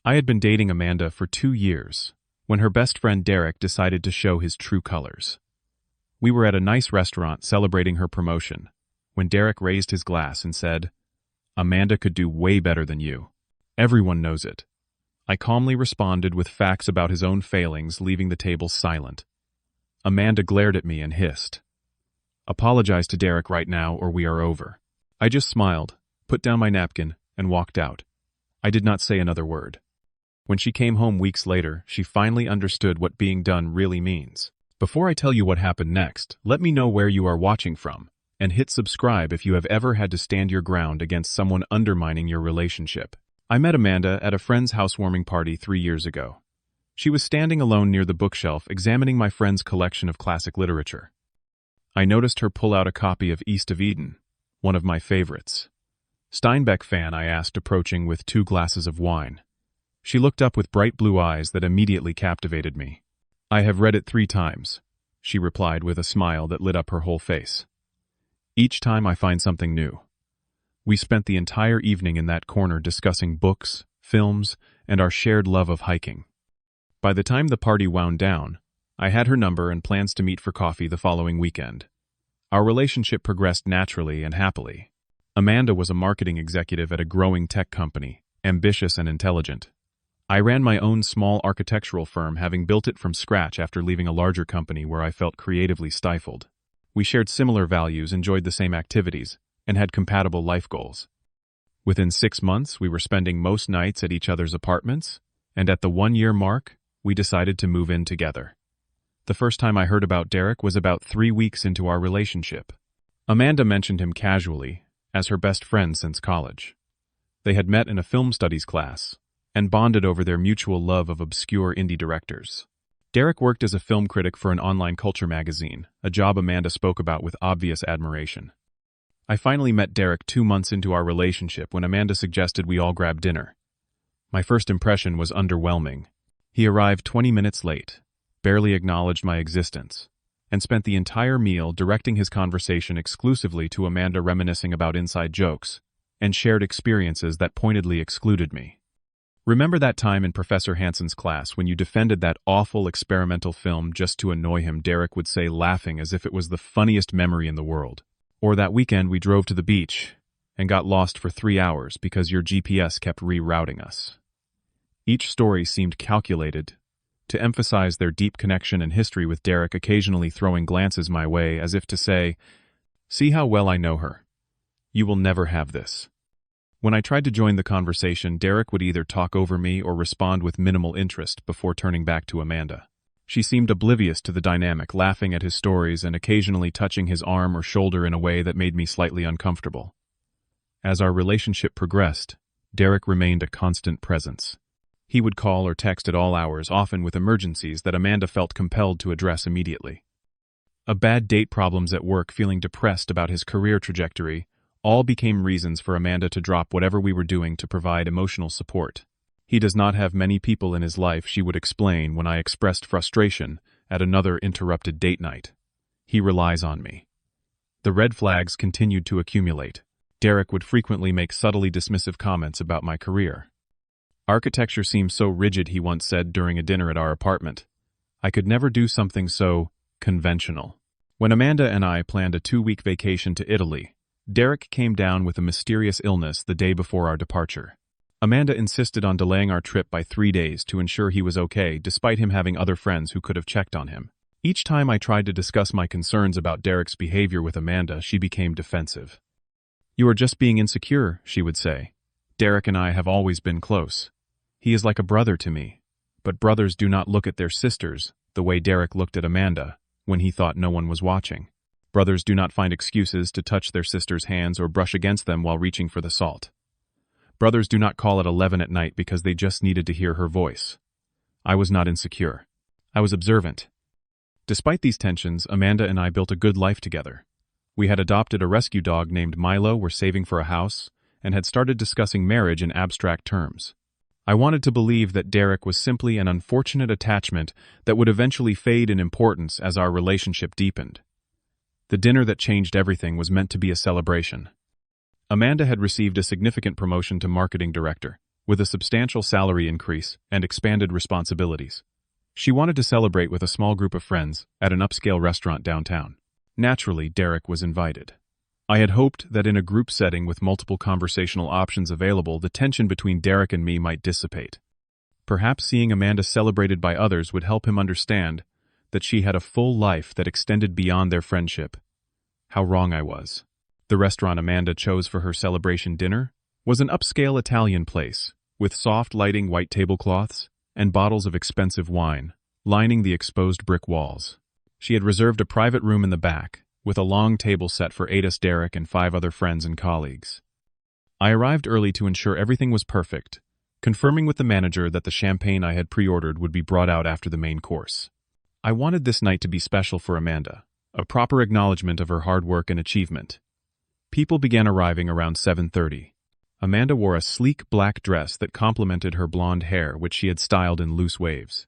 I had been dating Amanda for 2 years when her best friend Derek decided to show his true colors. We were at a nice restaurant celebrating her promotion when Derek raised his glass and said, "Amanda could do way better than you. Everyone knows it." I calmly responded with facts about his own failings, leaving the table silent. Amanda glared at me and hissed, "Apologize to Derek right now or we are over." I just smiled, put down my napkin, and walked out. I did not say another word. When she came home weeks later, she finally understood what being done really means. Before I tell you what happened next, let me know where you are watching from, and hit subscribe if you have ever had to stand your ground against someone undermining your relationship. I met Amanda at a friend's housewarming party 3 years ago. She was standing alone near the bookshelf examining my friend's collection of classic literature. I noticed her pull out a copy of East of Eden, one of my favorites. "Steinbeck fan?" I asked, approaching with 2 glasses of wine. She looked up with bright blue eyes that immediately captivated me. "I have read it 3 times, she replied with a smile that lit up her whole face. "Each time I find something new." We spent the entire evening in that corner discussing books, films, and our shared love of hiking. By the time the party wound down, I had her number and plans to meet for coffee the following weekend. Our relationship progressed naturally and happily. Amanda was a marketing executive at a growing tech company, ambitious and intelligent. I ran my own small architectural firm, having built it from scratch after leaving a larger company where I felt creatively stifled. We shared similar values, enjoyed the same activities, and had compatible life goals. Within 6 months, we were spending most nights at each other's apartments, and at the 1-year mark, we decided to move in together. The first time I heard about Derek was about 3 weeks into our relationship. Amanda mentioned him casually, as her best friend since college. They had met in a film studies class, and bonded over their mutual love of obscure indie directors. Derek worked as a film critic for an online culture magazine, a job Amanda spoke about with obvious admiration. I finally met Derek 2 months into our relationship when Amanda suggested we all grab dinner. My first impression was underwhelming. He arrived 20 minutes late, barely acknowledged my existence, and spent the entire meal directing his conversation exclusively to Amanda, reminiscing about inside jokes and shared experiences that pointedly excluded me. "Remember that time in Professor Hansen's class when you defended that awful experimental film just to annoy him?" Derek would say, laughing as if it was the funniest memory in the world. "Or that weekend we drove to the beach and got lost for 3 hours because your GPS kept rerouting us." Each story seemed calculated to emphasize their deep connection and history, with Derek occasionally throwing glances my way as if to say, "See how well I know her. You will never have this." When I tried to join the conversation, Derek would either talk over me or respond with minimal interest before turning back to Amanda. She seemed oblivious to the dynamic, laughing at his stories and occasionally touching his arm or shoulder in a way that made me slightly uncomfortable. As our relationship progressed, Derek remained a constant presence. He would call or text at all hours, often with emergencies that Amanda felt compelled to address immediately. A bad date, problems at work, feeling depressed about his career trajectory, all became reasons for Amanda to drop whatever we were doing to provide emotional support. "He does not have many people in his life," she would explain when I expressed frustration at another interrupted date night. "He relies on me." The red flags continued to accumulate. Derek would frequently make subtly dismissive comments about my career. "Architecture seems so rigid," he once said during a dinner at our apartment. "I could never do something so conventional." When Amanda and I planned a 2-week vacation to Italy, Derek came down with a mysterious illness the day before our departure. Amanda insisted on delaying our trip by 3 days to ensure he was okay, despite him having other friends who could have checked on him. Each time I tried to discuss my concerns about Derek's behavior with Amanda, she became defensive. "You are just being insecure," she would say. "Derek and I have always been close. He is like a brother to me, but brothers do not look at their sisters the way Derek looked at Amanda when he thought no one was watching. Brothers do not find excuses to touch their sisters' hands or brush against them while reaching for the salt. Brothers do not call at 11 at night because they just needed to hear her voice." I was not insecure. I was observant. Despite these tensions, Amanda and I built a good life together. We had adopted a rescue dog named Milo, were saving for a house, and had started discussing marriage in abstract terms. I wanted to believe that Derek was simply an unfortunate attachment that would eventually fade in importance as our relationship deepened. The dinner that changed everything was meant to be a celebration. Amanda had received a significant promotion to marketing director, with a substantial salary increase and expanded responsibilities. She wanted to celebrate with a small group of friends at an upscale restaurant downtown. Naturally, Derek was invited. I had hoped that in a group setting with multiple conversational options available, the tension between Derek and me might dissipate. Perhaps seeing Amanda celebrated by others would help him understand that she had a full life that extended beyond their friendship. How wrong I was. The restaurant Amanda chose for her celebration dinner was an upscale Italian place, with soft lighting, white tablecloths, and bottles of expensive wine lining the exposed brick walls. She had reserved a private room in the back, with a long table set for Adis, Derek, and 5 other friends and colleagues. I arrived early to ensure everything was perfect, confirming with the manager that the champagne I had pre-ordered would be brought out after the main course. I wanted this night to be special for Amanda, a proper acknowledgement of her hard work and achievement. People began arriving around 7:30. Amanda wore a sleek black dress that complemented her blonde hair, which she had styled in loose waves.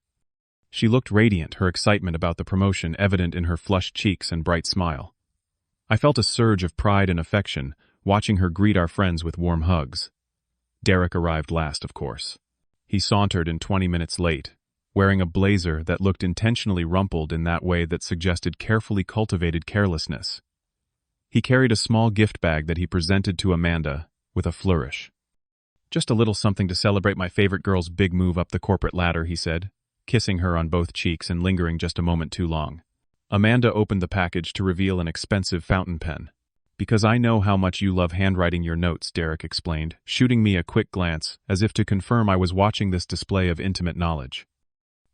She looked radiant, her excitement about the promotion evident in her flushed cheeks and bright smile. I felt a surge of pride and affection, watching her greet our friends with warm hugs. Derek arrived last, of course. He sauntered in 20 minutes late, wearing a blazer that looked intentionally rumpled in that way that suggested carefully cultivated carelessness. He carried a small gift bag that he presented to Amanda with a flourish. "Just a little something to celebrate my favorite girl's big move up the corporate ladder," he said, kissing her on both cheeks and lingering just a moment too long. Amanda opened the package to reveal an expensive fountain pen. "Because I know how much you love handwriting your notes," Derek explained, shooting me a quick glance as if to confirm I was watching this display of intimate knowledge.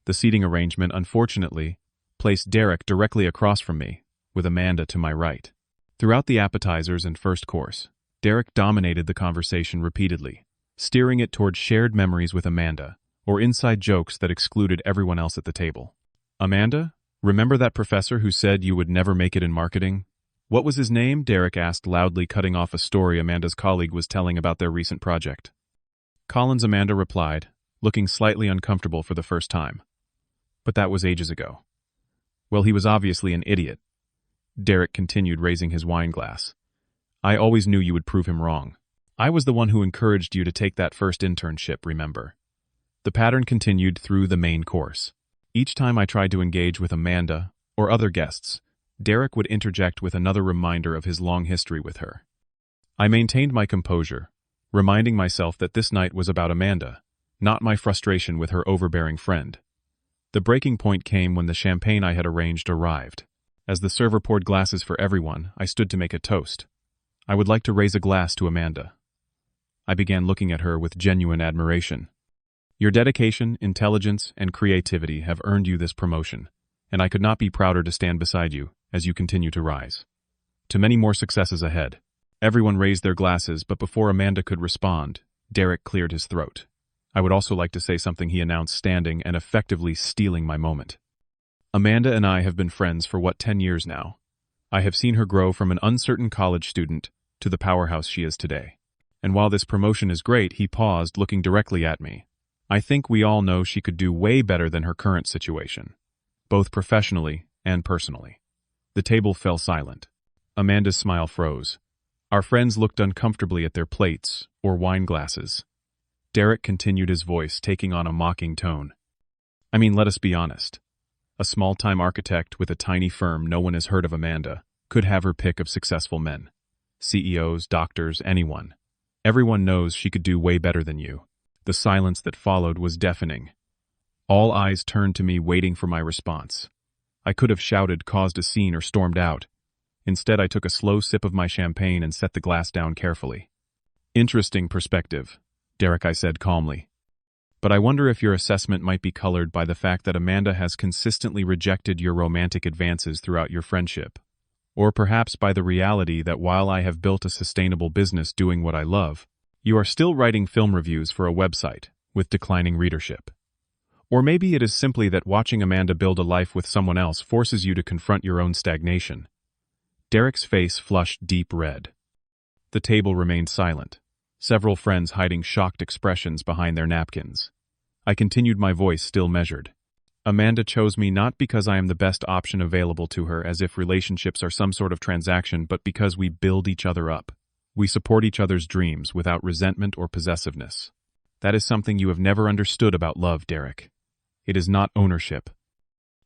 The seating arrangement, unfortunately, placed Derek directly across from me, with Amanda to my right. Throughout the appetizers and first course, Derek dominated the conversation repeatedly, steering it toward shared memories with Amanda, or inside jokes that excluded everyone else at the table. "Amanda, remember that professor who said you would never make it in marketing? What was his name?" Derek asked loudly, cutting off a story Amanda's colleague was telling about their recent project. "Collins," Amanda replied, looking slightly uncomfortable for the first time. "But that was ages ago." "Well, he was obviously an idiot." Derek continued, raising his wine glass. "I always knew you would prove him wrong. I was the one who encouraged you to take that first internship, remember?" The pattern continued through the main course. Each time I tried to engage with Amanda or other guests, Derek would interject with another reminder of his long history with her. I maintained my composure, reminding myself that this night was about Amanda, not my frustration with her overbearing friend. The breaking point came when the champagne I had arranged arrived. As the server poured glasses for everyone, I stood to make a toast. "I would like to raise a glass to Amanda." I began looking at her with genuine admiration. "Your dedication, intelligence, and creativity have earned you this promotion, and I could not be prouder to stand beside you as you continue to rise. To many more successes ahead." Everyone raised their glasses, but before Amanda could respond, Derek cleared his throat. "I would also like to say something," he announced, standing and effectively stealing my moment. "Amanda and I have been friends for 10 years now. I have seen her grow from an uncertain college student to the powerhouse she is today. And while this promotion is great," he paused, looking directly at me, "I think we all know she could do way better than her current situation, both professionally and personally." The table fell silent. Amanda's smile froze. Our friends looked uncomfortably at their plates or wine glasses. Derek continued, his voice taking on a mocking tone. "I mean, let us be honest. A small-time architect with a tiny firm, no one has heard of Amanda, could have her pick of successful men. CEOs, doctors, anyone. Everyone knows she could do way better than you." The silence that followed was deafening. All eyes turned to me, waiting for my response. I could have shouted, caused a scene, or stormed out. Instead, I took a slow sip of my champagne and set the glass down carefully. "Interesting perspective," Derek, I said calmly. "But I wonder if your assessment might be colored by the fact that Amanda has consistently rejected your romantic advances throughout your friendship. Or perhaps by the reality that while I have built a sustainable business doing what I love, you are still writing film reviews for a website with declining readership. Or maybe it is simply that watching Amanda build a life with someone else forces you to confront your own stagnation." Derek's face flushed deep red. The table remained silent, several friends hiding shocked expressions behind their napkins. I continued, my voice still measured. "Amanda chose me not because I am the best option available to her, as if relationships are some sort of transaction, but because we build each other up. We support each other's dreams without resentment or possessiveness." That is something you have never understood about love, Derek. It is not ownership.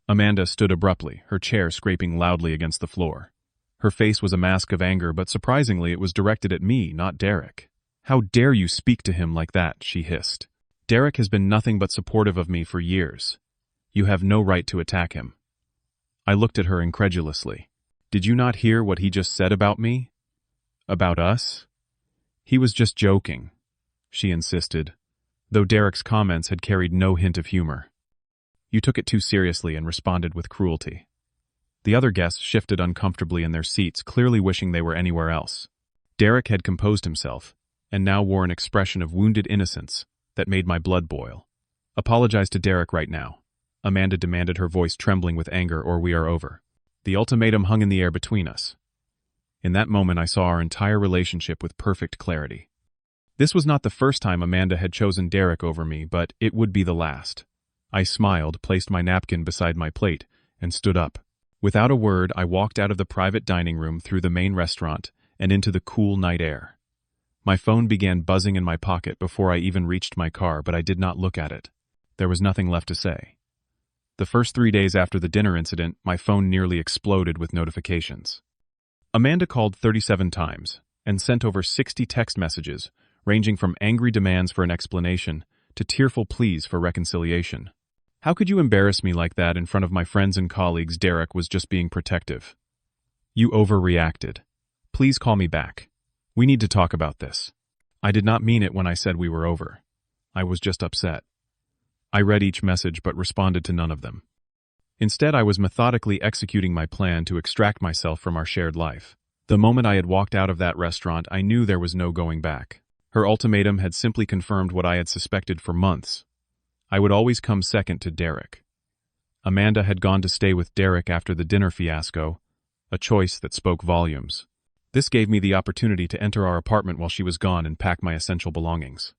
Amanda stood abruptly, her chair scraping loudly against the floor. Her face was a mask of anger, but surprisingly it was directed at me, not Derek. How dare you speak to him like that, she hissed. Derek has been nothing but supportive of me for years. You have no right to attack him. I looked at her incredulously. Did you not hear what he just said about me? About us? He was just joking, she insisted, though Derek's comments had carried no hint of humor. You took it too seriously and responded with cruelty. The other guests shifted uncomfortably in their seats, clearly wishing they were anywhere else. Derek had composed himself, and now wore an expression of wounded innocence that made my blood boil. Apologize to Derek right now, Amanda demanded, her voice trembling with anger, or we are over. The ultimatum hung in the air between us. In that moment I saw our entire relationship with perfect clarity. This was not the first time Amanda had chosen Derek over me, but it would be the last. I smiled, placed my napkin beside my plate, and stood up. Without a word, I walked out of the private dining room, through the main restaurant, and into the cool night air. My phone began buzzing in my pocket before I even reached my car, but I did not look at it. There was nothing left to say. The first 3 days after the dinner incident, my phone nearly exploded with notifications. Amanda called 37 times and sent over 60 text messages, ranging from angry demands for an explanation to tearful pleas for reconciliation. How could you embarrass me like that in front of my friends and colleagues? Derek was just being protective. You overreacted. Please call me back. We need to talk about this. I did not mean it when I said we were over. I was just upset. I read each message but responded to none of them. Instead, I was methodically executing my plan to extract myself from our shared life. The moment I had walked out of that restaurant, I knew there was no going back. Her ultimatum had simply confirmed what I had suspected for months. I would always come second to Derek. Amanda had gone to stay with Derek after the dinner fiasco, a choice that spoke volumes. This gave me the opportunity to enter our apartment while she was gone and pack my essential belongings.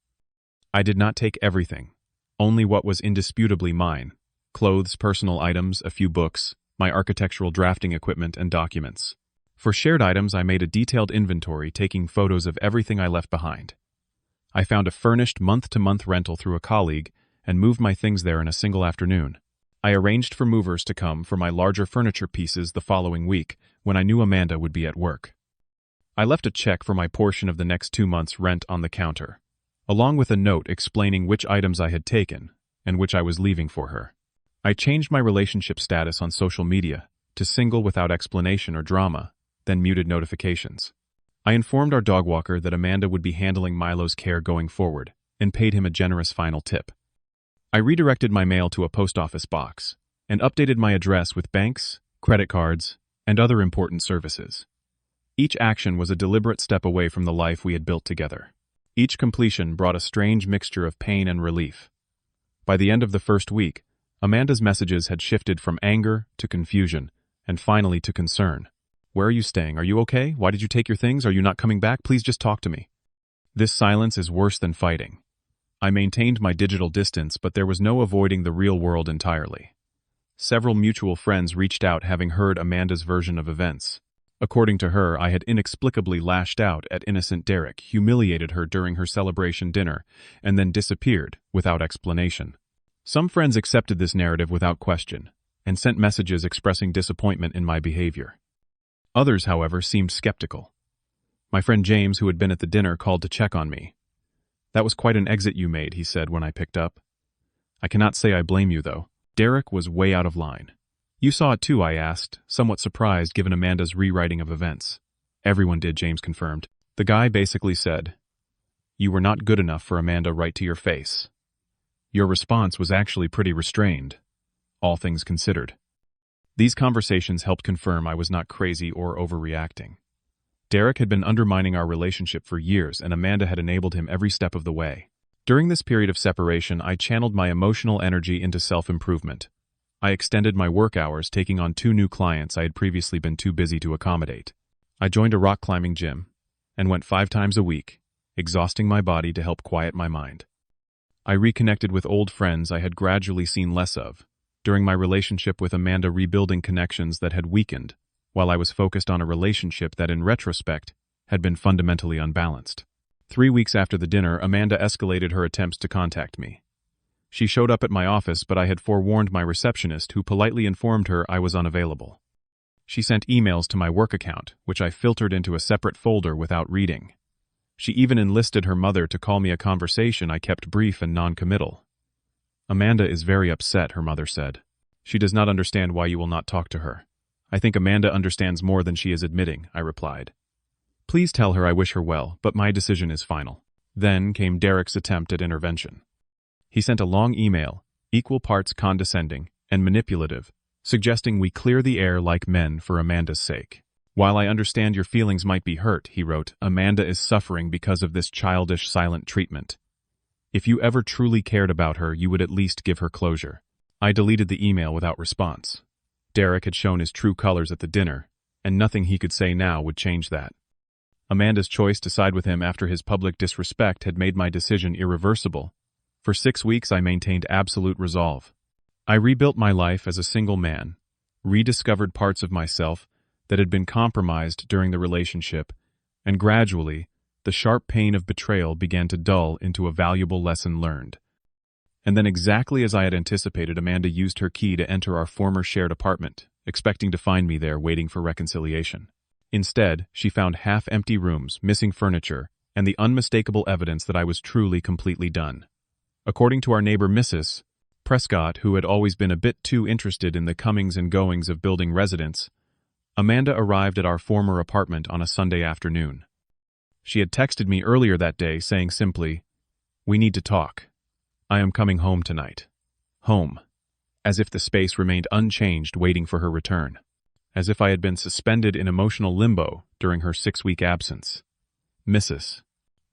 I did not take everything, only what was indisputably mine: clothes, personal items, a few books, my architectural drafting equipment, and documents. For shared items, I made a detailed inventory, taking photos of everything I left behind. I found a furnished month-to-month rental through a colleague and moved my things there in a single afternoon. I arranged for movers to come for my larger furniture pieces the following week, when I knew Amanda would be at work. I left a check for my portion of the next 2 months' rent on the counter, along with a note explaining which items I had taken and which I was leaving for her. I changed my relationship status on social media to single without explanation or drama, then muted notifications. I informed our dog walker that Amanda would be handling Milo's care going forward and paid him a generous final tip. I redirected my mail to a post office box and updated my address with banks, credit cards, and other important services. Each action was a deliberate step away from the life we had built together. Each completion brought a strange mixture of pain and relief. By the end of the first week, Amanda's messages had shifted from anger to confusion, and finally to concern. Where are you staying? Are you okay? Why did you take your things? Are you not coming back? Please just talk to me. This silence is worse than fighting. I maintained my digital distance, but there was no avoiding the real world entirely. Several mutual friends reached out, having heard Amanda's version of events. According to her, I had inexplicably lashed out at innocent Derek, humiliated her during her celebration dinner, and then disappeared without explanation. Some friends accepted this narrative without question, and sent messages expressing disappointment in my behavior. Others, however, seemed skeptical. My friend James, who had been at the dinner, called to check on me. That was quite an exit you made, he said when I picked up. I cannot say I blame you, though. Derek was way out of line. You saw it too, I asked, somewhat surprised given Amanda's rewriting of events. Everyone did, James confirmed. The guy basically said, "You were not good enough for Amanda right to your face." Your response was actually pretty restrained, all things considered. These conversations helped confirm I was not crazy or overreacting. Derek had been undermining our relationship for years, and Amanda had enabled him every step of the way. During this period of separation, I channeled my emotional energy into self-improvement. I extended my work hours, taking on 2 new clients I had previously been too busy to accommodate. I joined a rock climbing gym and went 5 times a week, exhausting my body to help quiet my mind. I reconnected with old friends I had gradually seen less of, during my relationship with Amanda rebuilding connections that had weakened, while I was focused on a relationship that, in retrospect, had been fundamentally unbalanced. 3 weeks after the dinner, Amanda escalated her attempts to contact me. She showed up at my office, but I had forewarned my receptionist, who politely informed her I was unavailable. She sent emails to my work account, which I filtered into a separate folder without reading. She even enlisted her mother to call me a conversation I kept brief and non-committal. Amanda is very upset, her mother said. She does not understand why you will not talk to her. I think Amanda understands more than she is admitting, I replied. Please tell her I wish her well, but my decision is final. Then came Derek's attempt at intervention. He sent a long email, equal parts condescending and manipulative, suggesting we clear the air like men for Amanda's sake. While I understand your feelings might be hurt, he wrote, Amanda is suffering because of this childish silent treatment. If you ever truly cared about her, you would at least give her closure. I deleted the email without response. Derek had shown his true colors at the dinner, and nothing he could say now would change that. Amanda's choice to side with him after his public disrespect had made my decision irreversible. For 6 weeks I maintained absolute resolve. I rebuilt my life as a single man, rediscovered parts of myself that had been compromised during the relationship, and gradually, the sharp pain of betrayal began to dull into a valuable lesson learned. And then, exactly as I had anticipated, Amanda used her key to enter our former shared apartment, expecting to find me there waiting for reconciliation. Instead, she found half-empty rooms, missing furniture, and the unmistakable evidence that I was truly completely done. According to our neighbor Mrs. Prescott, who had always been a bit too interested in the comings and goings of building residents, Amanda arrived at our former apartment on a Sunday afternoon. She had texted me earlier that day saying simply, "We need to talk. I am coming home tonight." Home. As if the space remained unchanged waiting for her return. As if I had been suspended in emotional limbo during her 6-week absence. Mrs.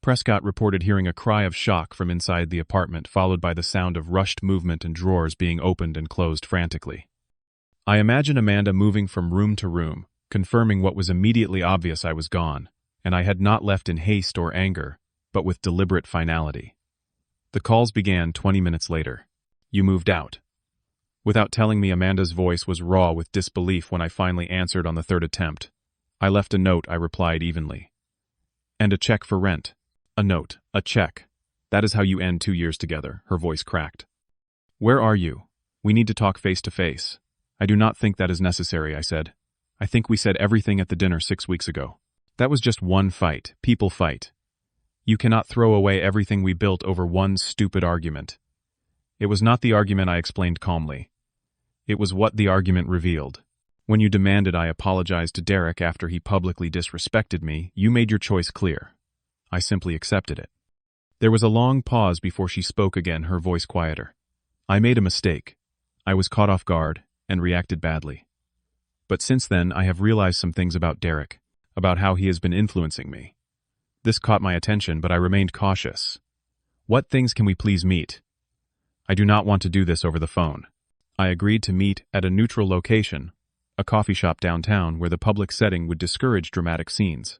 Prescott reported hearing a cry of shock from inside the apartment, followed by the sound of rushed movement and drawers being opened and closed frantically. I imagine Amanda moving from room to room, confirming what was immediately obvious: I was gone, and I had not left in haste or anger, but with deliberate finality. The calls began 20 minutes later. You moved out. Without telling me, Amanda's voice was raw with disbelief when I finally answered on the 3rd attempt. I left a note, I replied evenly. And a check for rent. A note, a check. That is how you end 2 years together, her voice cracked. Where are you? We need to talk face to face. I do not think that is necessary, I said. I think we said everything at the dinner 6 weeks ago. That was just one fight, people fight. You cannot throw away everything we built over one stupid argument. It was not the argument, I explained calmly. It was what the argument revealed. When you demanded I apologize to Derek after he publicly disrespected me, you made your choice clear. I simply accepted it. There was a long pause before she spoke again, her voice quieter. I made a mistake. I was caught off guard and reacted badly. But since then, I have realized some things about Derek, about how he has been influencing me. This caught my attention, but I remained cautious. What things can we please meet? I do not want to do this over the phone. I agreed to meet at a neutral location, a coffee shop downtown where the public setting would discourage dramatic scenes.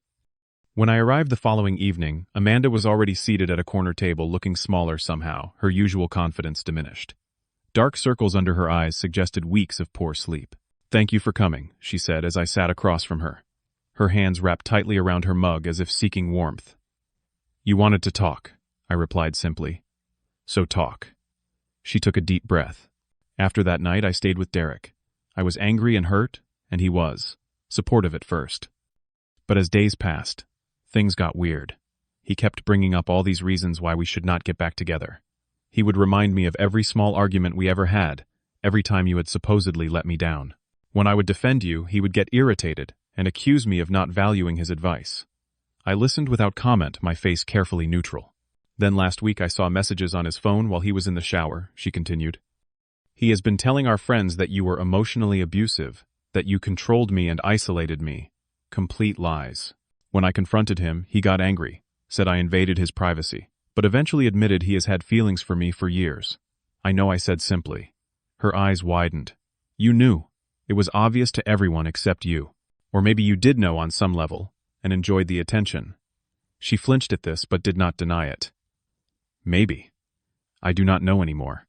When I arrived the following evening, Amanda was already seated at a corner table, looking smaller somehow, her usual confidence diminished. Dark circles under her eyes suggested weeks of poor sleep. Thank you for coming, she said as I sat across from her. Her hands wrapped tightly around her mug as if seeking warmth. You wanted to talk, I replied simply. So talk. She took a deep breath. After that night, I stayed with Derek. I was angry and hurt, and he was, supportive at first. But as days passed, things got weird. He kept bringing up all these reasons why we should not get back together. He would remind me of every small argument we ever had, every time you had supposedly let me down. When I would defend you, he would get irritated and accuse me of not valuing his advice. I listened without comment, my face carefully neutral. Then last week I saw messages on his phone while he was in the shower, she continued. He has been telling our friends that you were emotionally abusive, that you controlled me and isolated me. Complete lies. When I confronted him, he got angry, said I invaded his privacy, but eventually admitted he has had feelings for me for years. I know, I said simply. Her eyes widened. You knew. It was obvious to everyone except you. Or maybe you did know on some level, and enjoyed the attention. She flinched at this, but did not deny it. Maybe. I do not know anymore.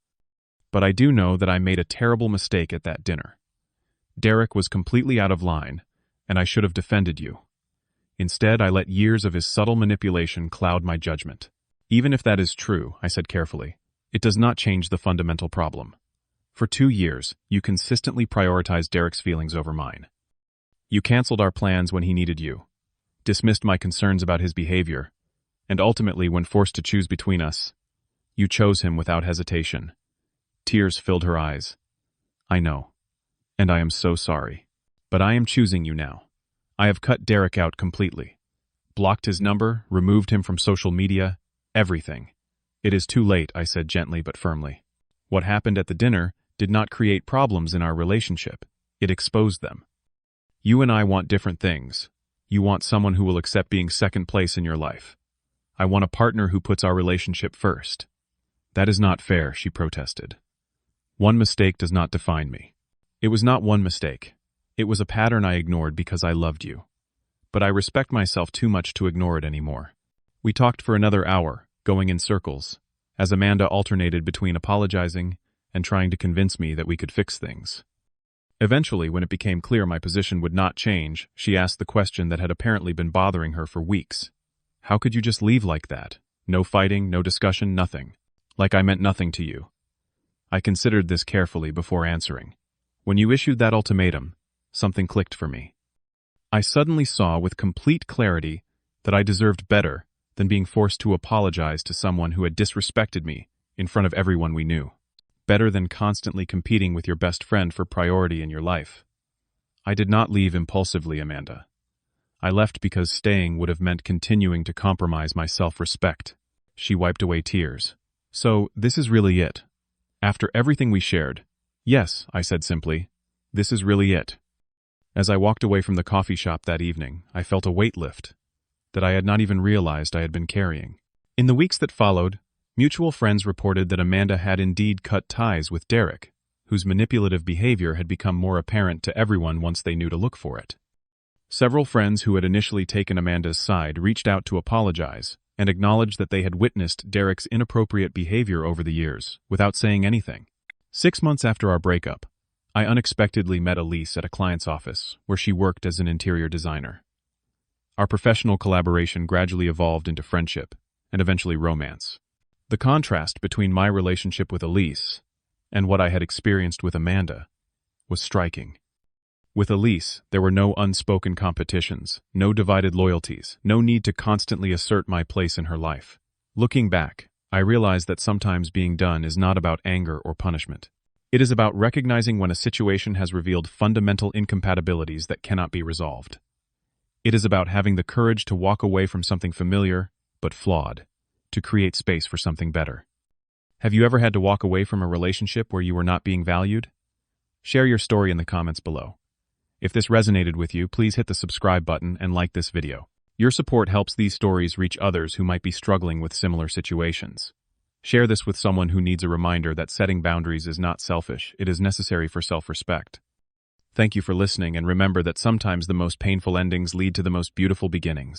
But I do know that I made a terrible mistake at that dinner. Derek was completely out of line, and I should have defended you. Instead, I let years of his subtle manipulation cloud my judgment. Even if that is true, I said carefully, it does not change the fundamental problem. For 2 years, you consistently prioritized Derek's feelings over mine. You canceled our plans when he needed you, dismissed my concerns about his behavior, and ultimately, when forced to choose between us, you chose him without hesitation. Tears filled her eyes. I know, and I am so sorry. But I am choosing you now. I have cut Derek out completely. Blocked his number, removed him from social media, everything. It is too late, I said gently but firmly. What happened at the dinner did not create problems in our relationship. It exposed them. You and I want different things. You want someone who will accept being second place in your life. I want a partner who puts our relationship first. That is not fair, she protested. One mistake does not define me. It was not one mistake. It was a pattern I ignored because I loved you. But I respect myself too much to ignore it anymore. We talked for another hour, going in circles, as Amanda alternated between apologizing and trying to convince me that we could fix things. Eventually, when it became clear my position would not change, she asked the question that had apparently been bothering her for weeks. How could you just leave like that? No fighting, no discussion, nothing. Like I meant nothing to you. I considered this carefully before answering. When you issued that ultimatum, something clicked for me. I suddenly saw with complete clarity that I deserved better than being forced to apologize to someone who had disrespected me in front of everyone we knew. Better than constantly competing with your best friend for priority in your life. I did not leave impulsively, Amanda. I left because staying would have meant continuing to compromise my self-respect. She wiped away tears. So, this is really it. After everything we shared, yes, I said simply, this is really it. As I walked away from the coffee shop that evening, I felt a weight lift that I had not even realized I had been carrying. In the weeks that followed, mutual friends reported that Amanda had indeed cut ties with Derek, whose manipulative behavior had become more apparent to everyone once they knew to look for it. Several friends who had initially taken Amanda's side reached out to apologize and acknowledged that they had witnessed Derek's inappropriate behavior over the years, without saying anything. 6 months after our breakup, I unexpectedly met Elise at a client's office, where she worked as an interior designer. Our professional collaboration gradually evolved into friendship, and eventually romance. The contrast between my relationship with Elise and what I had experienced with Amanda was striking. With Elise, there were no unspoken competitions, no divided loyalties, no need to constantly assert my place in her life. Looking back, I realized that sometimes being done is not about anger or punishment. It is about recognizing when a situation has revealed fundamental incompatibilities that cannot be resolved. It is about having the courage to walk away from something familiar, but flawed, to create space for something better. Have you ever had to walk away from a relationship where you were not being valued? Share your story in the comments below. If this resonated with you, please hit the subscribe button and like this video. Your support helps these stories reach others who might be struggling with similar situations. Share this with someone who needs a reminder that setting boundaries is not selfish, it is necessary for self-respect. Thank you for listening, and remember that sometimes the most painful endings lead to the most beautiful beginnings.